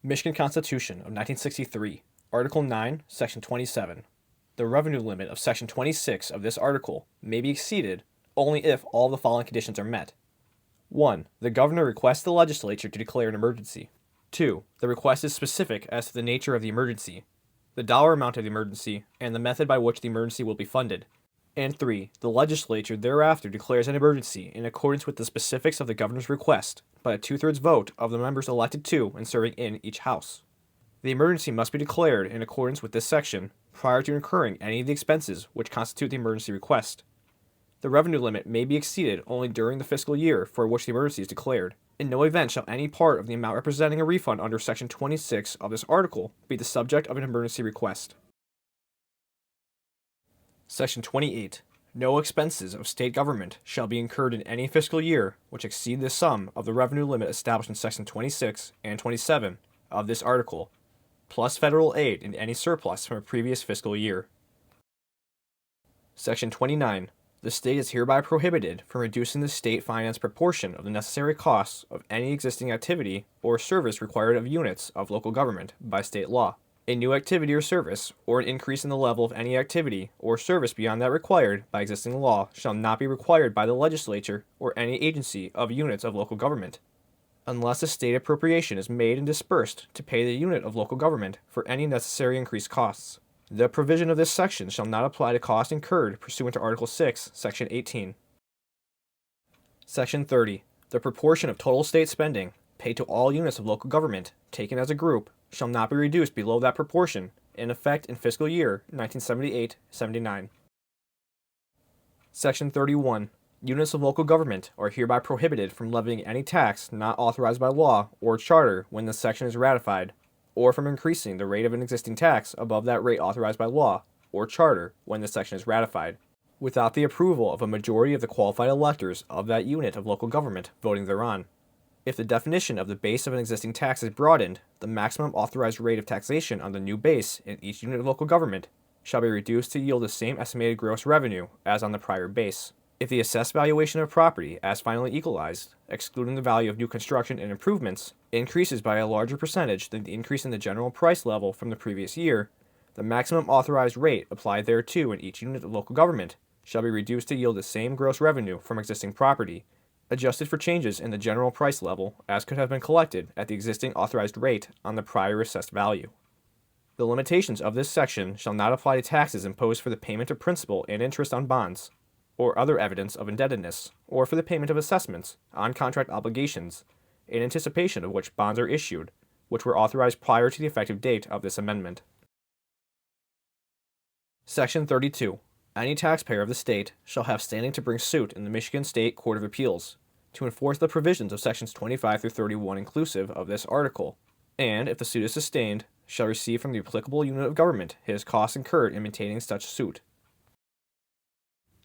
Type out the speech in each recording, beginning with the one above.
Michigan Constitution of 1963, Article 9, Section 27. The revenue limit of Section 26 of this article may be exceeded only if all the following conditions are met. 1. The governor requests the legislature to declare an emergency. 2. The request is specific as to the nature of the emergency, the dollar amount of the emergency, and the method by which the emergency will be funded. And 3. The legislature thereafter declares an emergency in accordance with the specifics of the governor's request by a 2/3 vote of the members elected to and serving in each house. The emergency must be declared in accordance with this section prior to incurring any of the expenses which constitute the emergency request. The revenue limit may be exceeded only during the fiscal year for which the emergency is declared. In no event shall any part of the amount representing a refund under Section 26 of this article be the subject of an emergency request. Section 28. No expenses of state government shall be incurred in any fiscal year which exceed the sum of the revenue limit established in Section 26 and 27 of this article, plus federal aid in any surplus from a previous fiscal year. Section 29. The state is hereby prohibited from reducing the state finance proportion of the necessary costs of any existing activity or service required of units of local government by state law. A new activity or service, or an increase in the level of any activity or service beyond that required by existing law shall not be required by the legislature or any agency of units of local government, unless a state appropriation is made and dispersed to pay the unit of local government for any necessary increased costs. The provision of this section shall not apply to costs incurred pursuant to Article 6, Section 18. Section 30. The proportion of total state spending paid to all units of local government, taken as a group, shall not be reduced below that proportion in effect in fiscal year 1978-79. Section 31. Units of local government are hereby prohibited from levying any tax not authorized by law or charter when this section is ratified, or from increasing the rate of an existing tax above that rate authorized by law or charter when this section is ratified, without the approval of a majority of the qualified electors of that unit of local government voting thereon. If the definition of the base of an existing tax is broadened, the maximum authorized rate of taxation on the new base in each unit of local government shall be reduced to yield the same estimated gross revenue as on the prior base. If the assessed valuation of property, as finally equalized, excluding the value of new construction and improvements, increases by a larger percentage than the increase in the general price level from the previous year, the maximum authorized rate applied thereto in each unit of local government shall be reduced to yield the same gross revenue from existing property, adjusted for changes in the general price level as could have been collected at the existing authorized rate on the prior assessed value. The limitations of this section shall not apply to taxes imposed for the payment of principal and interest on bonds, or other evidence of indebtedness, or for the payment of assessments on contract obligations, in anticipation of which bonds are issued, which were authorized prior to the effective date of this amendment. Section 32. Any taxpayer of the state shall have standing to bring suit in the Michigan State Court of Appeals to enforce the provisions of Sections 25 through 31 inclusive of this article, and, if the suit is sustained, shall receive from the applicable unit of government his costs incurred in maintaining such suit.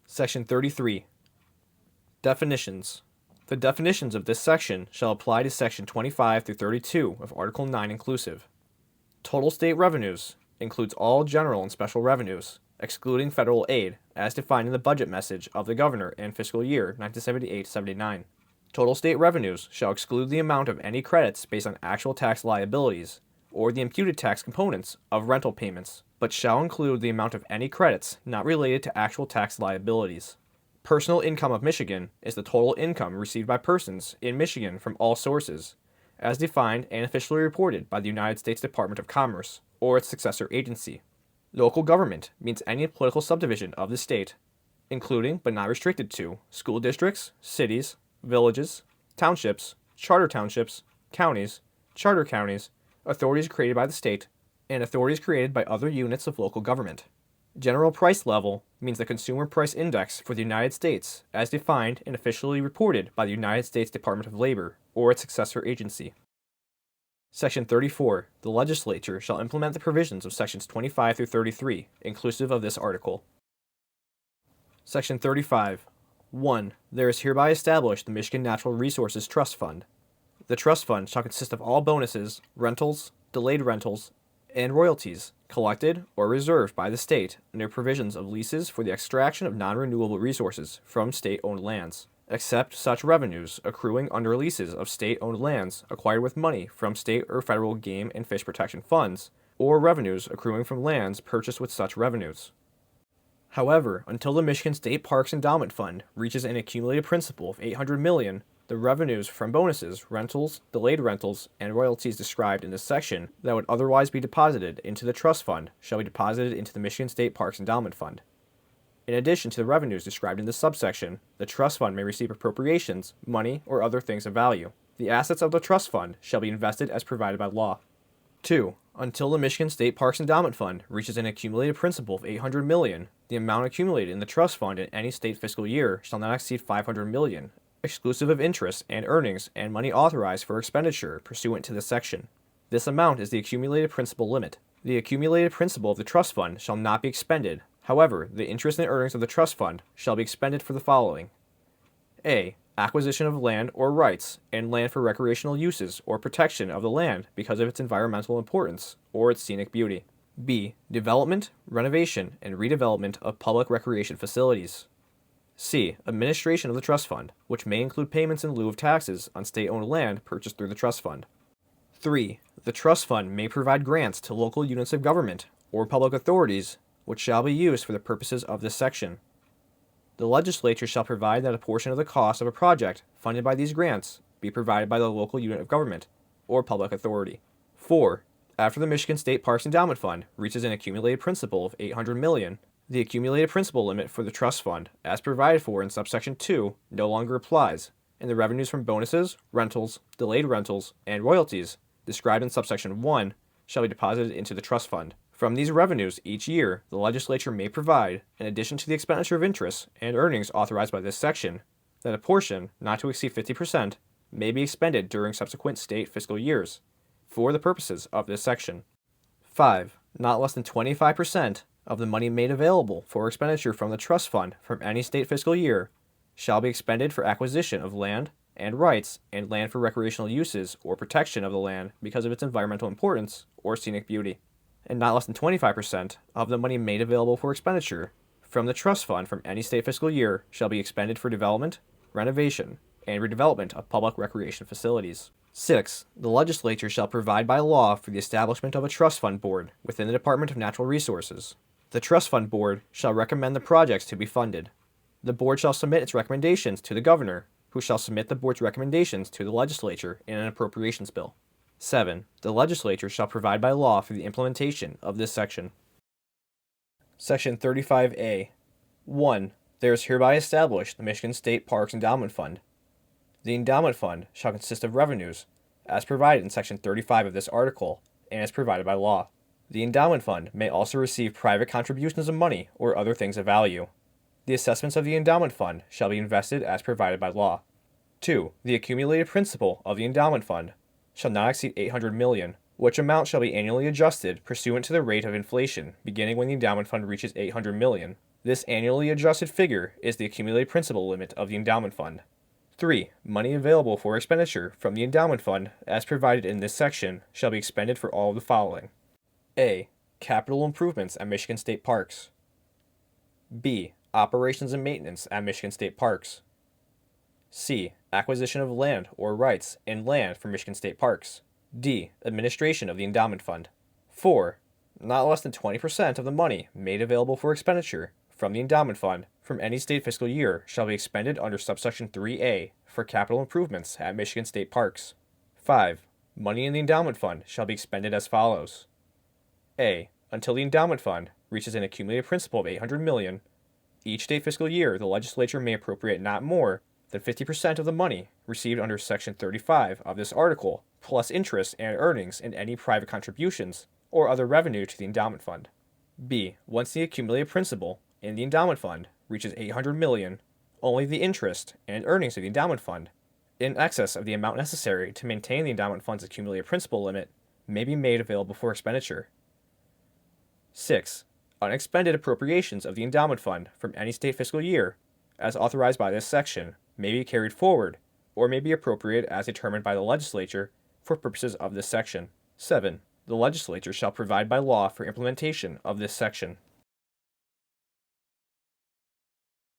Section 33. Definitions. The definitions of this section shall apply to Section 25 through 32 of Article 9 inclusive. Total state revenues includes all general and special revenues, excluding federal aid, as defined in the budget message of the governor in fiscal year 1978-79. Total state revenues shall exclude the amount of any credits based on actual tax liabilities, or the imputed tax components of rental payments, but shall include the amount of any credits not related to actual tax liabilities. Personal income of Michigan is the total income received by persons in Michigan from all sources, as defined and officially reported by the United States Department of Commerce or its successor agency. Local government means any political subdivision of the state, including but not restricted to school districts, cities, villages, townships, charter townships, counties, charter counties, authorities created by the state, and authorities created by other units of local government. General price level means the consumer price index for the United States as defined and officially reported by the United States Department of Labor or its successor agency. Section 34. The legislature shall implement the provisions of Sections 25 through 33, inclusive of this article. Section 35. 1. There is hereby established the Michigan Natural Resources Trust Fund. The trust fund shall consist of all bonuses, rentals, delayed rentals, and royalties collected or reserved by the state under provisions of leases for the extraction of non-renewable resources from state-owned lands. except such revenues accruing under leases of state-owned lands acquired with money from state or federal game and fish protection funds, or revenues accruing from lands purchased with such revenues. However, until the Michigan State Parks Endowment Fund reaches an accumulated principal of $800 million, the revenues from bonuses, rentals, delayed rentals, and royalties described in this section that would otherwise be deposited into the trust fund shall be deposited into the Michigan State Parks Endowment Fund. In addition to the revenues described in this subsection, the trust fund may receive appropriations, money, or other things of value. The assets of the trust fund shall be invested as provided by law. 2. Until the Michigan State Parks Endowment Fund reaches an accumulated principal of $800 million, the amount accumulated in the trust fund in any state fiscal year shall not exceed $500 million, exclusive of interest and earnings and money authorized for expenditure pursuant to this section. This amount is the accumulated principal limit. The accumulated principal of the trust fund shall not be expended. However, the interest and earnings of the trust fund shall be expended for the following: A. Acquisition of land or rights, and land for recreational uses or protection of the land because of its environmental importance or its scenic beauty. B. Development, renovation, and redevelopment of public recreation facilities. C. Administration of the trust fund, which may include payments in lieu of taxes on state-owned land purchased through the trust fund. 3. The trust fund may provide grants to local units of government or public authorities which shall be used for the purposes of this section. The legislature shall provide that a portion of the cost of a project funded by these grants be provided by the local unit of government or public authority. 4. After the Michigan State Parks Endowment Fund reaches an accumulated principal of $800 million, the accumulated principal limit for the trust fund, as provided for in subsection 2, no longer applies, and the revenues from bonuses, rentals, delayed rentals, and royalties described in subsection 1 shall be deposited into the trust fund. From these revenues each year, the legislature may provide, in addition to the expenditure of interest and earnings authorized by this section, that a portion, not to exceed 50%, may be expended during subsequent state fiscal years for the purposes of this section. 5. Not less than 25% of the money made available for expenditure from the trust fund from any state fiscal year shall be expended for acquisition of land and rights and land for recreational uses or protection of the land because of its environmental importance or scenic beauty. And not less than 25% of the money made available for expenditure from the trust fund from any state fiscal year shall be expended for development, renovation, and redevelopment of public recreation facilities. 6. The legislature shall provide by law for the establishment of a trust fund board within the Department of Natural Resources. The trust fund board shall recommend the projects to be funded. The board shall submit its recommendations to the governor, who shall submit the board's recommendations to the legislature in an appropriations bill. 7. The legislature shall provide by law for the implementation of this section. Section 35A. 1. There is hereby established the Michigan State Parks Endowment Fund. The endowment fund shall consist of revenues, as provided in Section 35 of this article, and as provided by law. The endowment fund may also receive private contributions of money or other things of value. The assessments of the endowment fund shall be invested as provided by law. 2. The accumulated principal of the endowment fund shall not exceed $800 million, which amount shall be annually adjusted pursuant to the rate of inflation, beginning when the endowment fund reaches $800 million. This annually adjusted figure is the accumulated principal limit of the endowment fund. 3. Money available for expenditure from the endowment fund, as provided in this section, shall be expended for all of the following: A. Capital improvements at Michigan State Parks. B. Operations and maintenance at Michigan State Parks. C. Acquisition of land or rights in land for Michigan State Parks. D. Administration of the endowment fund. 4. Not less than 20% of the money made available for expenditure from the endowment fund from any state fiscal year shall be expended under subsection 3A for capital improvements at Michigan State Parks. 5. Money in the endowment fund shall be expended as follows: A. Until the endowment fund reaches an accumulated principal of $800 million, each state fiscal year the legislature may appropriate not more than 50% of the money received under Section 35 of this article, plus interest and earnings and any private contributions or other revenue to the endowment fund. B. Once the accumulated principal in the endowment fund reaches $800 million, only the interest and earnings of the endowment fund, in excess of the amount necessary to maintain the endowment fund's accumulated principal limit, may be made available for expenditure. 6. Unexpended appropriations of the endowment fund from any state fiscal year, as authorized by this section, may be carried forward, or may be appropriated as determined by the legislature for purposes of this section. 7. The legislature shall provide by law for implementation of this section.